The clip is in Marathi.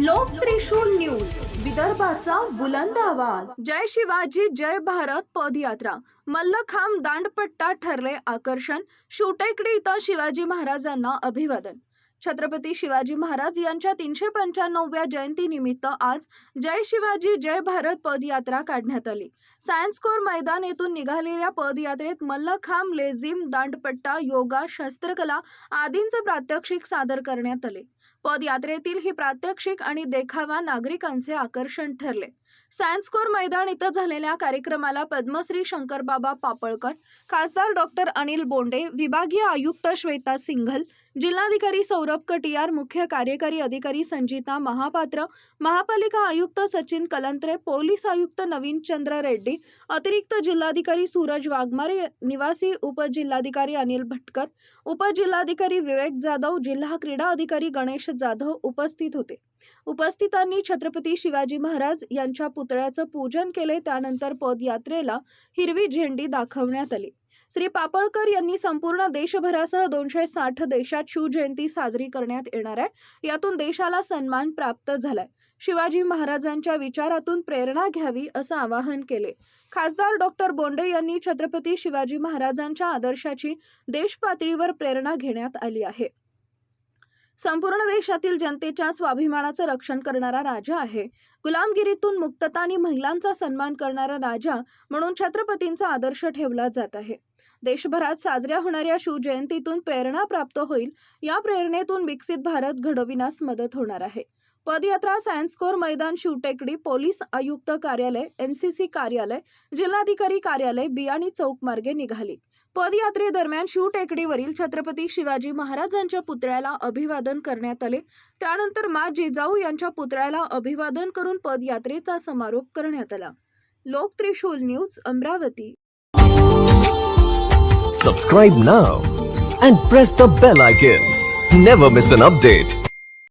लोक त्रिशूल न्यूज, विदर्भाचा बुलंद आवाज। जय शिवाजी जय भारत पदयात्रा मल्लखांब दांडपट्टा ठरले आकर्षण। शिवटेकडी इथं शिवाजी महाराजांना अभिवादन। छत्रपती शिवाजी महाराज यांच्या 395व्या जयंतीनिमित्त आज जय शिवाजी जय भारत पदयात्रा काढण्यात आली। सायन्स कोर मैदान येथून निघालेल्या पदयात्रेत मल्लखांब, लेझिम, दांडपट्टा, योगा, शस्त्रकला आदींचे प्रात्यक्षिक सादर करण्यात आले। पदयात्रेतील ही प्रात्यक्षिक आणि देखावा नागरिकांचे आकर्षण ठरले। सायन्स कोर मैदान इथं झालेल्या कार्यक्रमाला पद्मश्री शंकरबाबा पापळकर, खासदार डॉक्टर अनिल बोंडे, विभागीय आयुक्त श्वेता सिंघल, जिल्हाधिकारी सौरभ कटियार, मुख्य कार्यकारी अधिकारी संजीता महापात्र, महापालिका आयुक्त सचिन कलंत्रे, पोलीस आयुक्त नवीन चंद्र रेड्डी, अतिरिक्त जिल्हाधिकारी सूरज वाघमारे, निवासी उपजिल्हाधिकारी अनिल भटकर, उपजिल्हाधिकारी विवेक जाधव, जिल्हा क्रीडा अधिकारी गणेश जाधव उपस्थित होते। उपस्थितांनी छत्रपती शिवाजी महाराज यांच्या पुतळ्याचं पूजन केले। त्यानंतर पदयात्रेला हिरवी झेंडी दाखवण्यात आली। श्री पापळकर यांनी संपूर्ण देशभरासह 260 देशात शिवजयंती साजरी करण्यात येणार आहे। यातून देशाला सन्मान प्राप्त झालाय। शिवाजी महाराजांच्या विचारातून प्रेरणा घ्यावी असं आवाहन केले। खासदार डॉक्टर बोंडे यांनी छत्रपती शिवाजी महाराजांच्या आदर्शाची देशपातळीवर प्रेरणा घेण्यात आली आहे। संपूर्ण देशातील जनतेच्या स्वाभिमानाचं रक्षण करणारा राजा आहे। गुलामगिरीतून मुक्तता आणि महिलांचा सन्मान करणारा राजा म्हणून छत्रपतींचा आदर्श ठेवला जात आहे। देशभरात साजऱ्या होणाऱ्या शिवजयंतीतून प्रेरणा प्राप्त होईल। या प्रेरणेतून विकसित भारत घडविण्यास मदत होणार आहे। पदयात्रा सायन्स कोर मैदान, शिवटेकडी, पोलीस आयुक्त कार्यालय, एनसीसी कार्यालय, जिल्हाधिकारी कार्यालय, बियाणी चौक मार्गे निघाली। पदयात्रेदरम्यान शिवटेकडीवरील छत्रपती शिवाजी महाराजांच्या पुतळ्याला अभिवादन करण्यात आले। त्यानंतर मा जिजाऊ यांच्या पुतळ्याला अभिवादन करून पदयात्रेचा समारोप करण्यात आला। Lok Trishul News, Amravati. Subscribe now and press the bell icon. Never miss an update.